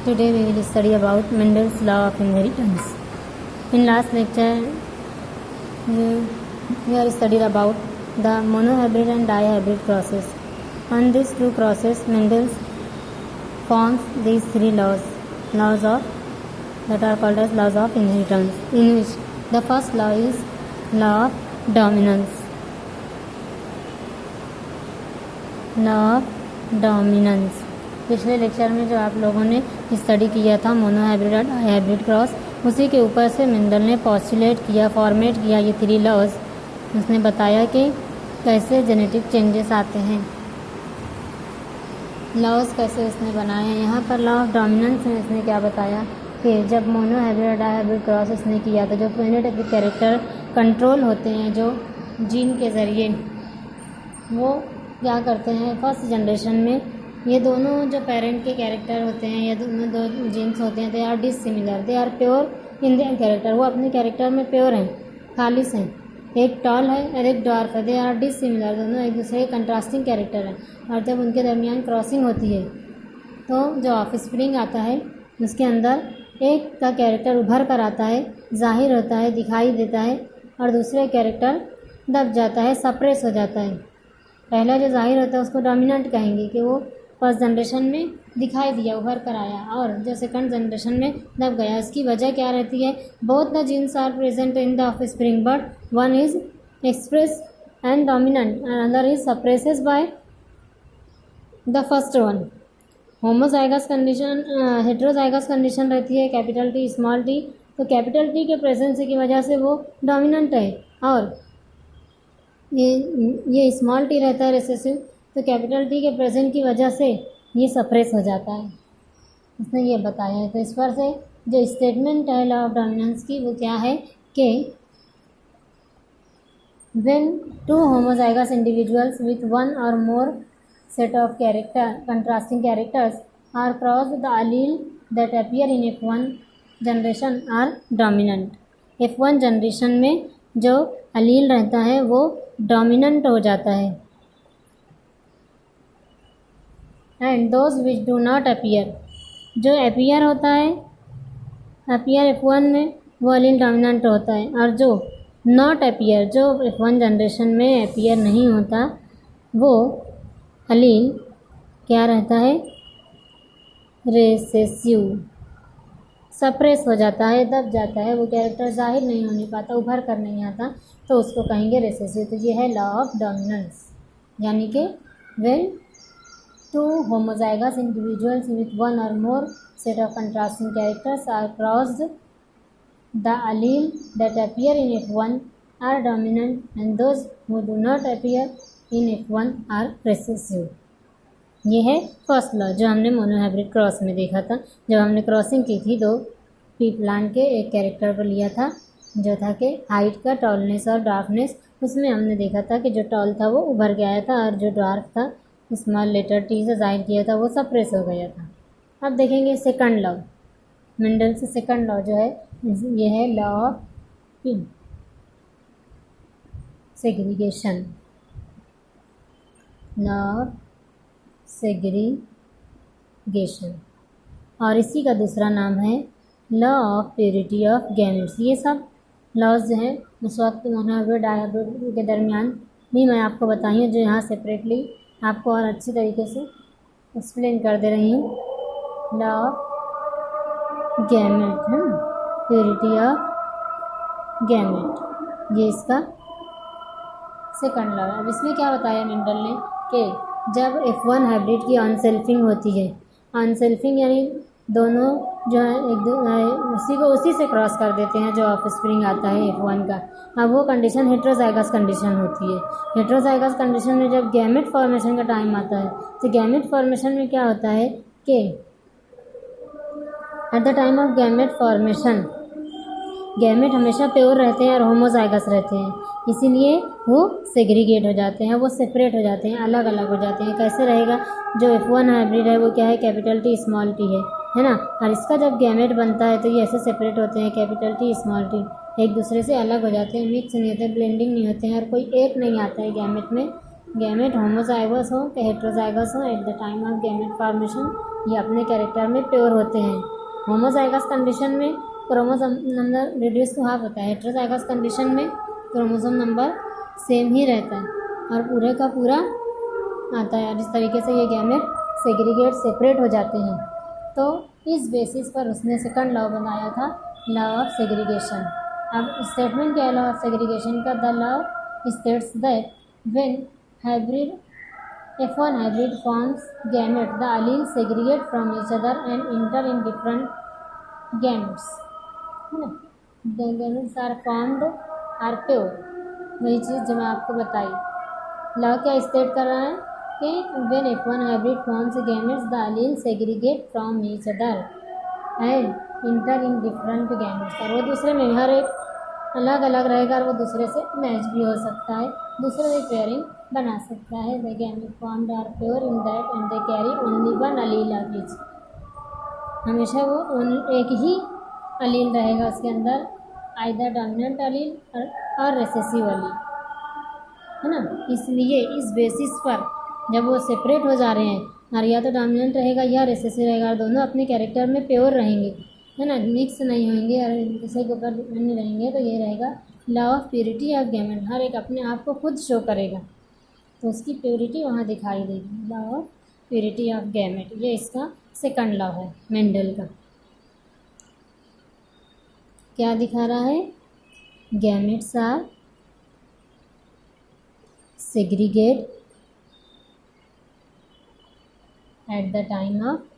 Today we will study about Mendel's law of inheritance. In last lecture, we have studied about the monohybrid and dihybrid crosses. On these two crosses, Mendel forms these three laws that are called as laws of inheritance. In which the first law is law of dominance. Law of dominance. पिछले lecture में जो आप लोगों ने study किया था monohybrid और dihybrid cross, उसी के ऊपर से मेंडल ने पॉस्टुलेट किया, फॉर्मेट किया ये थ्री लॉज. उसने बताया कि कैसे जेनेटिक चेंजेस आते हैं, लॉज कैसे उसने बनाए हैं. यहाँ पर लॉ ऑफ डोमिनेंस में उसने क्या बताया कि जब मोनोहाइब्रिड और डाईहाइब्रिड क्रॉस उसने किया तो जो फेनोटाइपिक कैरेक्टर कंट्रोल होते हैं जो जीन के ज़रिए, वो क्या करते हैं फर्स्ट जनरेशन में ये दोनों जो पेरेंट के कैरेक्टर होते हैं या दोनों दो जीन्स होते हैं, they are dissimilar, they are pure in their character. वो अपने कैरेक्टर में प्योर हैं, खालिश हैं. एक टॉल है और एक डॉर्फ है, दे आर डिसिमिलर, दोनों एक दूसरे के कंट्रास्टिंग कैरेक्टर हैं. और जब उनके दरमियान क्रॉसिंग होती है तो जो ऑफस्प्रिंग आता है उसके अंदर एक का कैरेक्टर उभर कर आता है, जाहिर होता है, दिखाई देता है, और दूसरे कैरेक्टर दब जाता है, सप्रेस हो जाता है. पहला जो जाहिर होता है उसको डोमिनेंट कहेंगे कि वो फर्स्ट जनरेशन में दिखाई दिया, उभर कर आया, और जो सेकंड जनरेशन में दब गया. इसकी वजह क्या रहती है? Both the genes are present in the offspring but one is express and dominant and other is suppresses by the first one. Homozygous condition, heterozygous condition रहती है कैपिटल टी स्मॉल टी. तो कैपिटल टी के presence की वजह से वो dominant है, और ये स्मॉल टी रहता है रिसेसिव, तो कैपिटल टी के प्रेजेंट की वजह से ये सप्रेस हो जाता है. उसने ये बताया है. तो इस पर से जो स्टेटमेंट है लॉ ऑफ डोमिनेंस की वो क्या है कि when two homozygous individuals with one और more set of character contrasting characters are crossed the allele that appear in F1 generation are dominant. F1 generation में जो अलील रहता है वो डोमिनेंट हो जाता है, and those which do not appear, जो अपीयर होता है अपीयर F1 में वो अलील डोमिनेंट होता है, और जो नॉट अपीयर, जो F1 जनरेशन में अपीयर नहीं होता, वो अलील क्या रहता है? रेसेसिव, सप्रेस हो जाता है, दब जाता है, वो कैरेक्टर जाहिर नहीं होने पाता, उभर कर नहीं आता, तो उसको कहेंगे रेसेसिव. तो ये है लॉ ऑफ डोमिनेंस. यानी कि when two homozygous individuals with one or more set of contrasting characters are crossed, the allele that appear in F1 are dominant and those who do not appear in F1 are recessive. ये है first law जो हमने monohybrid cross में देखा था. जब हमने crossing की थी दो पी प्लांट के एक कैरेक्टर पर लिया था जो था कि हाइट का टॉलनेस और डार्कनेस, उसमें हमने देखा था कि जो टॉल था वो उभर के आया था और जो डार्क था स्मॉल लेटर टी से जाहिर किया था वो सप्रेस हो गया था. अब देखेंगे सेकंड लॉ. मेंडल से सेकंड लॉ जो है ये है law of segregation. Law of segregation, और इसी का दूसरा नाम है law of purity of gametes. ये सब लॉज जो हैं उस वक्त मोनोहाइब्रिड डाईहाइब्रिड के दरमियान भी मैं आपको बताई हूँ, जो यहाँ सेपरेटली आपको और अच्छी तरीके से एक्सप्लेन कर दे रही हूँ. लॉ ऑफ गैमेट है ना, प्योरिटी ऑफ गैमेट, ये इसका सेकंड लॉ है. अब इसमें क्या बताया मेंडल ने कि जब F1 हाइब्रिड की अनसेल्फिंग होती है, अनसेल्फिंग यानी दोनों जो है उसी से क्रॉस कर देते हैं जो ऑफस्प्रिंग आता है F1 का. अब वो कंडीशन हेटेरोजाइगस कंडीशन होती है. हेटेरोजाइगस कंडीशन में जब गैमेट फॉर्मेशन का टाइम आता है तो गैमेट फॉर्मेशन में क्या होता है कि eight the time of gamete formation gamete हमेशा प्योर रहते हैं और होमोजाइगस रहते हैं, इसीलिए वो सेग्रीगेट हो जाते हैं, वो सेपरेट हो जाते हैं, अलग अलग हो जाते हैं. कैसे रहेगा? जो F1 हाइब्रिड है वो क्या है? कैपिटल टी स्मॉल टी है ना, और इसका जब गैमेट बनता है तो ये ऐसे सेपरेट होते हैं, कैपिटल टी स्मॉल टी, एक दूसरे से अलग हो जाते हैं, मिक्स नहीं होते, ब्लेंडिंग नहीं होते हैं, और कोई एक नहीं आता है गैमेट में, गैमेट होमोजाइगस हो कि हेट्रोजाइगस हो at the time of gamete formation, ये अपने कैरेक्टर में प्योर होते हैं। होमोजाइगस कंडीशन में chromosome number reduce to half होता है, हेट्रोजाइगस कंडीशन में क्रोमोसोम नंबर सेम ही रहता है और पूरे का पूरा आता है। जिस तरीके से ये गैमेट सेग्रीगेट सेपरेट हो जाते हैं, तो इस बेसिस पर उसने सेकंड लॉ बनाया था, लॉ ऑफ सेग्रीगेशन। अब स्टेटमेंट क्या है लॉ ऑफ सेग्रीगेशन का? The law states that when hybrid F1 hybrid forms gamete, the alleles segregate from each other and enter in different gametes, है ना। The gametes are formed are pure, वही चीज़ जो मैं आपको बताई। लॉ क्या state कर रहा है कि when F1 hybrid forms gametes, the alleles segregate from each other and enter in different gametes, और वो दूसरे में हर एक अलग अलग रहेगा और वो दूसरे से मैच भी हो सकता है, दूसरे से पेयरिंग बना सकता है। The gamete formed are pure in that and they carry only one allele of each, हमेशा वो एक ही अलील रहेगा उसके अंदर, आइदर डोमिनेंट अलील और रिसेसिव अलील, है ना। इसलिए इस बेसिस पर जब वो सेपरेट हो जा रहे हैं और या तो डोमिनेंट रहेगा या रिसेसिव रहेगा और दोनों अपने कैरेक्टर में प्योर रहेंगे, है ना, मिक्स नहीं होंगे और किसी के ऊपर डिपेंड नहीं रहेंगे, तो ये रहेगा law of purity of gamete. हर एक अपने आप को खुद शो करेगा तो उसकी प्योरिटी वहाँ दिखाई देगी, law of purity of gamete. ये इसका सेकंड लॉ है मेंडल का। क्या दिखा रहा है? Gametes are segregate at the time of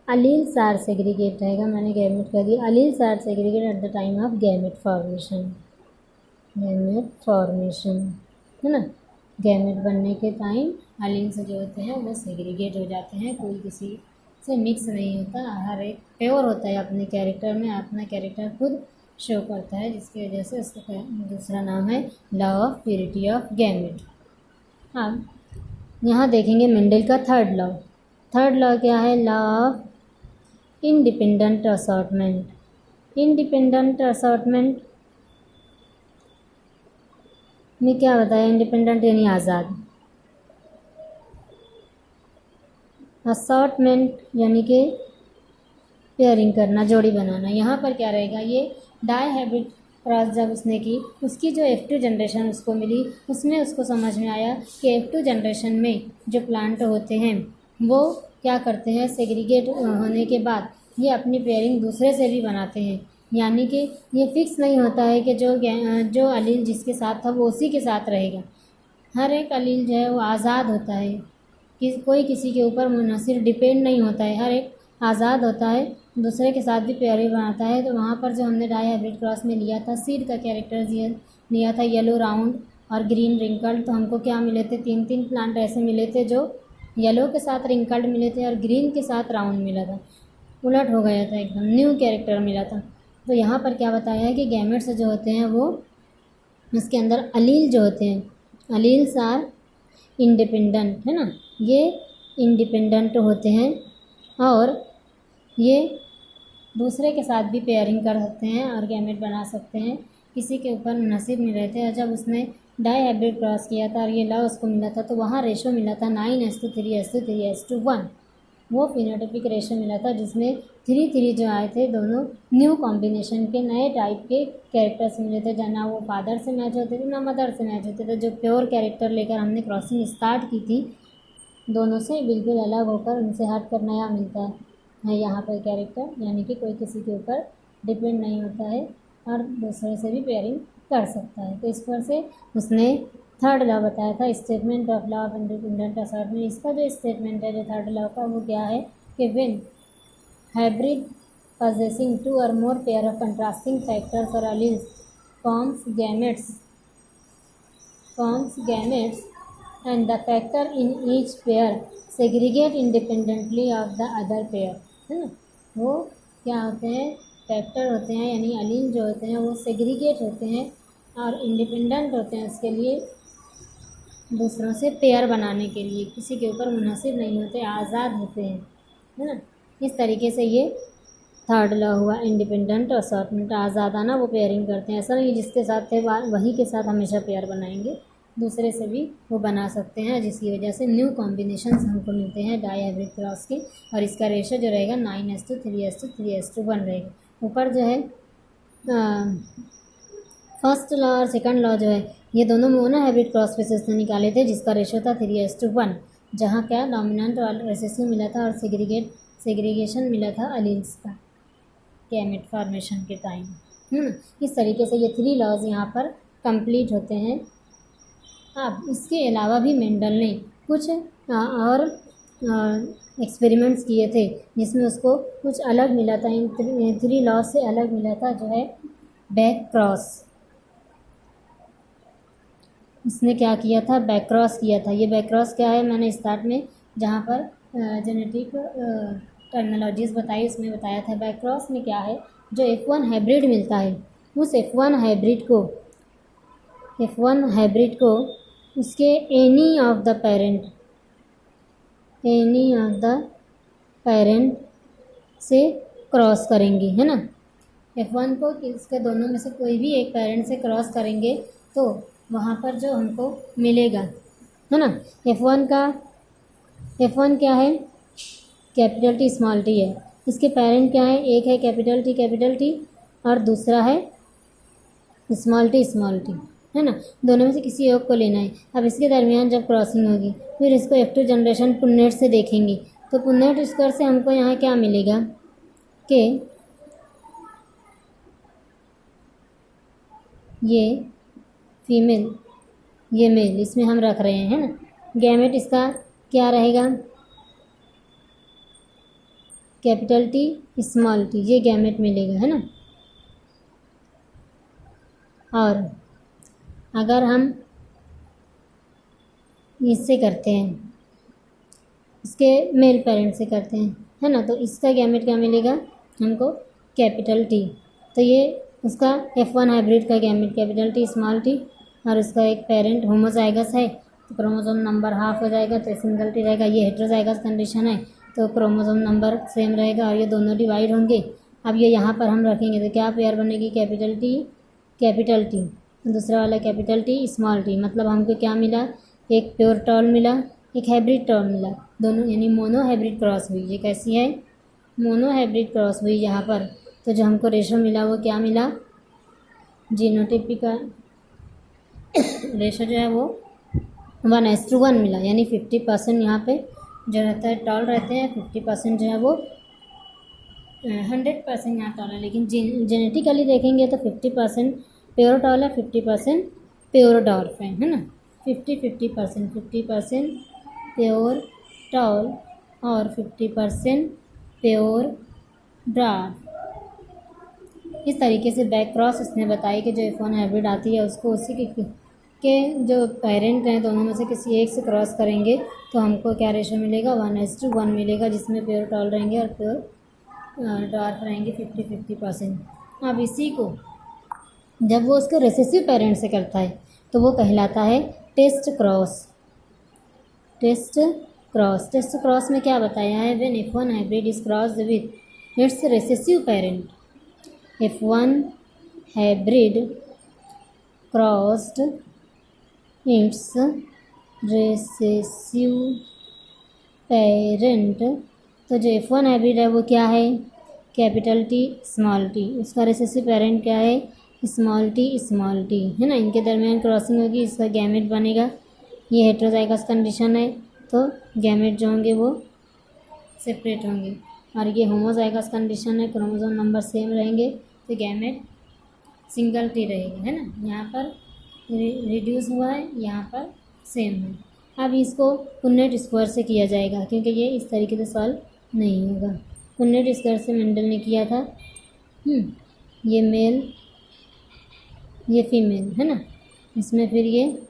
alleles are segregate रहेगा, मैंने गैमेट कर दिया। alleles are segregate at the time of gamete formation, gamete formation, है ना। गैमेट बनने के टाइम alleles जो होते हैं वो सेग्रीगेट हो जाते हैं, कोई किसी से मिक्स नहीं होता, हर एक प्योर होता है अपने कैरेक्टर में, अपना कैरेक्टर खुद शो करता है, जिसकी वजह से उसका दूसरा नाम है law of purity of gamete. अब यहाँ देखेंगे मेंडल का थर्ड लॉ। थर्ड लॉ क्या है? Law of independent assortment. Independent assortment में क्या बताया? इंडिपेंडेंट यानी आज़ाद, असॉर्टमेंट यानी कि पेयरिंग करना, जोड़ी बनाना। यहाँ पर क्या रहेगा? ये डाई हाइब्रिड क्रॉस जब उसने की, उसकी जो F2 जनरेशन उसको मिली, उसमें उसको समझ में आया कि F2 जनरेशन में जो प्लांट होते हैं वो क्या करते हैं, सेग्रीगेट होने के बाद ये अपनी पेयरिंग दूसरे से भी बनाते हैं, यानी कि ये फिक्स नहीं होता है कि जो अलील जिसके साथ था वो उसी के साथ रहेगा। हर एक अलील जो है वो आज़ाद होता है, कि कोई किसी के ऊपर मुनहसिर डिपेंड नहीं होता है, हर एक आज़ाद होता है, दूसरे के साथ भी पेयरिंग बनाता है। तो वहाँ पर जो हमने डाई हाइब्रिड क्रॉस में लिया था, सीड का कैरेक्टर लिया था येलो राउंड और ग्रीन रिंकल्ड, तो हमको क्या मिले थे? 3 प्लांट ऐसे मिले थे जो येलो के साथ रिंकल्ड मिले थे और ग्रीन के साथ राउंड मिला था, उलट हो गया था, एकदम न्यू कैरेक्टर मिला था। तो यहाँ पर क्या बताया है कि गैमेट्स जो होते हैं वो इसके अंदर अलील जो होते हैं, अलील्स आर इंडिपेंडेंट, है ना, ये इंडिपेंडेंट होते हैं और ये दूसरे के साथ भी पेयरिंग कर सकते हैं और गैमेट बना सकते हैं, किसी के ऊपर मुनहसिर नहीं रहते। और जब उसने डाई हाइब्रिड क्रॉस किया था और ये लॉ उसको मिला था, तो वहाँ रेशो मिला था 9:3:3:1, वो फिनोटाइपिक रेशो मिला था जिसमें 3 जो आए थे दोनों न्यू कॉम्बिनेशन के नए टाइप के कैरेक्टर्स मिले थे, ना वो फादर से मैच होते थे ना मदर से मैच होते थे। जो प्योर कैरेक्टर लेकर हमने क्रॉसिंग स्टार्ट की थी, दोनों से बिल्कुल अलग होकर उनसे हट कर नया मिलता है यहाँ पर कैरेक्टर, यानी कि कोई किसी के ऊपर डिपेंड नहीं होता है और दूसरे से भी पेयरिंग कर सकता है। तो इस पर से उसने थर्ड लॉ बताया था, statement of law of independent assortment. इसका जो स्टेटमेंट है जो थर्ड लॉ का, वो क्या है कि when hybrid possessing 2 or more pair of contrasting factors or alleles forms gametes and the factor in each pair segregate independently of the other pair, है ना। वो क्या होते हैं? फैक्टर होते हैं, यानी अलील जो होते हैं वो सेग्रीगेट होते हैं और इंडिपेंडेंट होते हैं, उसके लिए दूसरों से पेयर बनाने के लिए, किसी के ऊपर मुनहसिर नहीं होते, आज़ाद होते हैं, है ना। इस तरीके से ये थर्ड लॉ हुआ, इंडिपेंडेंट असॉर्टमेंट, आज़ादाना वो पेयरिंग करते हैं। ऐसा नहीं जिसके साथ थे वही के साथ हमेशा पेयर बनाएंगे, दूसरे से भी वो बना सकते हैं, जिसकी वजह से न्यू कॉम्बिनेशंस हमको मिलते हैं डाई हाइब्रिड क्रॉस के। और इसका रेशो जो रहेगा 9:3:3:1 रहेगा। ऊपर जो है फर्स्ट लॉ और सेकंड लॉ जो है ये दोनों मोनो हाइब्रिड क्रॉस स्पीसीज से निकाले थे, जिसका रेशो था 3:1, जहाँ क्या डोमिनेंट और रिसेसिव मिला था और सेग्रीगेशन मिला था अलील्स का गैमेट फॉर्मेशन के टाइम। इस तरीके से ये 3 लॉज यहाँ पर कंप्लीट होते हैं। अब इसके अलावा भी मेंडल ने कुछ और एक्सपेरिमेंट्स किए थे, जिसमें उसको कुछ अलग मिला था, इन 3 लॉज से अलग मिला था, जो है बैक क्रॉस। इसने क्या किया था, बैक क्रॉस किया था। ये बैक क्रॉस क्या है, मैंने स्टार्ट में जहाँ पर जेनेटिक टर्मिनोलॉजीज बताई उसमें बताया था। बैक क्रॉस में क्या है, जो F1 हाइब्रिड मिलता है उस F1 हाइब्रिड को उसके एनी ऑफ द पेरेंट से क्रॉस करेंगे, है ना। F1 को इसके दोनों में से कोई भी एक पेरेंट से क्रॉस करेंगे तो वहाँ पर जो हमको मिलेगा, है ना। F1 क्या है, कैपिटल T स्मॉल t है। इसके पेरेंट क्या है, एक है कैपिटल T और दूसरा है स्मॉल t, है ना। दोनों में से किसी एक को लेना है। अब इसके दरमियान जब क्रॉसिंग होगी फिर इसको F2 जनरेशन पुन्नेट से देखेंगे, तो पुन्नेट स्क्वायर से हमको यहाँ क्या मिलेगा कि ये फीमेल ये मेल, इसमें हम रख रहे हैं, है ना। गैमेट इसका क्या रहेगा, कैपिटल T स्मॉल t, ये गैमेट मिलेगा, है ना। और अगर हम इससे करते हैं, इसके मेल पेरेंट से करते हैं, है ना, तो इसका गैमेट क्या मिलेगा हमको, कैपिटल T। तो ये उसका F1 हाइब्रिड का gamete capital T small t, और उसका एक पेरेंट होमोजाइगस है तो क्रोमोसोम नंबर हाफ हो जाएगा, तो सिंगल T रहेगा। ये हेट्रोजाइगस कंडीशन है तो क्रोमोसोम नंबर सेम रहेगा और ये दोनों डिवाइड होंगे। अब ये यहाँ पर हम रखेंगे तो क्या पेयर बनेगी, कैपिटल T, दूसरा वाला कैपिटल T स्मॉल t। मतलब हमको क्या मिला, एक प्योर टॉल मिला, एक हाइब्रिड टॉल मिला, दोनों यानी मोनो हाइब्रिड क्रॉस हुई। ये कैसी है, मोनो हाइब्रिड क्रॉस हुई यहाँ पर। तो जो हमको रेशो मिला वो क्या मिला, जीनोटाइप का रेशो जो है वो 1:1 मिला, यानी 50% यहाँ पे जो रहता है टॉल रहते हैं, 50% जो है वो 100% यहाँ टॉल है। लेकिन जेनेटिकली देखेंगे तो 50% प्योर टॉल है, 50% प्योर डॉर्फ है ना। 50% प्योर टॉल और 50% प्योर डॉर्फ। इस तरीके से बैक क्रॉस उसने बताई कि जो F1 हाइब्रिड आती है उसको उसी के जो पेरेंट हैं दोनों में से किसी एक से क्रॉस करेंगे तो हमको क्या रेशो मिलेगा, 1:1 मिलेगा, जिसमें प्योर टॉल रहेंगे और प्योर डॉर्फ रहेंगे 50%। अब इसी को जब वो उसके रिसेसिव पेरेंट से करता है तो वो कहलाता है टेस्ट क्रॉस में क्या बताया है, when F1 hybrid is crossed with its recessive parent, F1 hybrid crossed it's recessive parent. तो जो F1 हाइब्रिड है वो क्या है, कैपिटल T स्मॉल t, उसका रेसेसिव पेरेंट क्या है, स्मॉल t है ना। इनके दरमियान क्रॉसिंग होगी, इसका गैमेट बनेगा। ये हेट्रोजाइगस कंडीशन है तो गैमेट जो होंगे वो सेपरेट होंगे, और ये होमोजाइगस कंडीशन है, क्रोमोसोम नंबर सेम रहेंगे तो गैमेट सिंगल T रहेगा, है ना। यहाँ पर रिड्यूस हुआ है, यहाँ पर सेम है। अब इसको पुन्नेट स्क्वायर से किया जाएगा क्योंकि ये इस तरीके से सॉल्व नहीं होगा। पुन्नेट स्क्वायर से मेंडल ने किया था। ये मेल ये फीमेल, है ना। इसमें फिर ये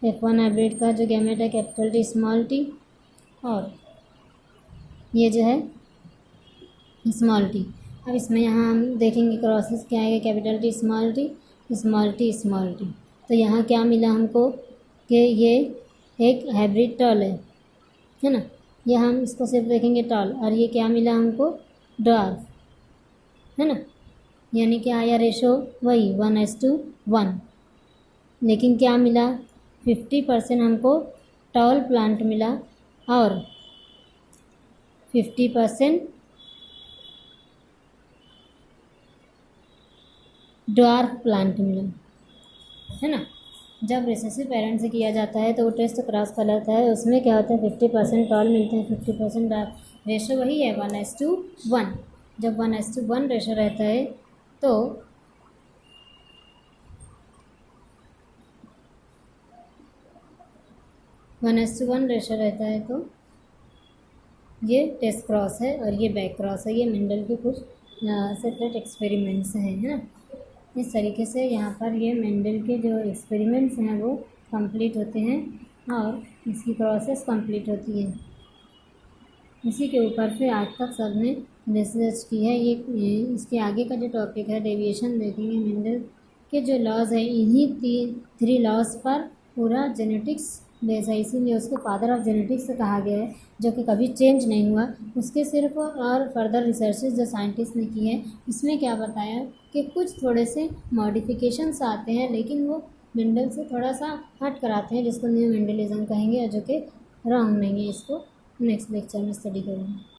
F1 हाइब्रिड का जो गैमेट है कैपिटल T स्मॉल t, और ये जो है स्मॉल t। अब इसमें यहाँ हम देखेंगे क्रॉसेस क्या आएगा, कैपिटल T स्मॉल t। तो यहाँ क्या मिला हमको, कि ये एक हाइब्रिड टॉल है ना। ये हम इसको सिर्फ देखेंगे टॉल, और ये क्या मिला हमको, ड्वार्फ, है ना। यानी कि आया रेशो वही 1:1, लेकिन क्या मिला, 50% हमको टॉल प्लांट मिला और 50% ड्वार्फ प्लांट मिला, है ना। जब रिसेसिव पेरेंट से किया जाता है तो वो टेस्ट क्रॉस कहलाता है। उसमें क्या होता है, 50% टॉल मिलते हैं, 50% डार्क। रेशो वही है 1:1। जब 1:1 रेशो रहता है तो रेशो रहता है तो ये टेस्ट क्रॉस है और ये बैक क्रॉस है। ये मेंडल के कुछ सेपरेट एक्सपेरिमेंट्स हैं, है ना। इस तरीके से यहाँ पर ये मेंडल के जो एक्सपेरिमेंट्स हैं वो कंप्लीट होते हैं और इसकी प्रोसेस कंप्लीट होती है। इसी के ऊपर से आज तक सब ने रिसर्च की है। ये इसके आगे का जो टॉपिक है डेविएशन देखेंगे। मेंडल के जो लॉज है, इन्हीं 3 लॉज पर पूरा जेनेटिक्स बेस है, इसीलिए उसको फादर ऑफ जेनेटिक्स कहा गया है, जो कि कभी चेंज नहीं हुआ। उसके सिर्फ और फर्दर रिसर्चेस जो साइंटिस्ट ने की है, इसमें क्या बताया कि कुछ थोड़े से मॉडिफिकेशंस आते हैं, लेकिन वो मेंडल से थोड़ा सा हट कर आते हैं, जिसको न्यू मेंडलिज्म कहेंगे, और जो कि रॉन्ग नहीं है। इसको नेक्स्ट लेक्चर में स्टडी करेंगे।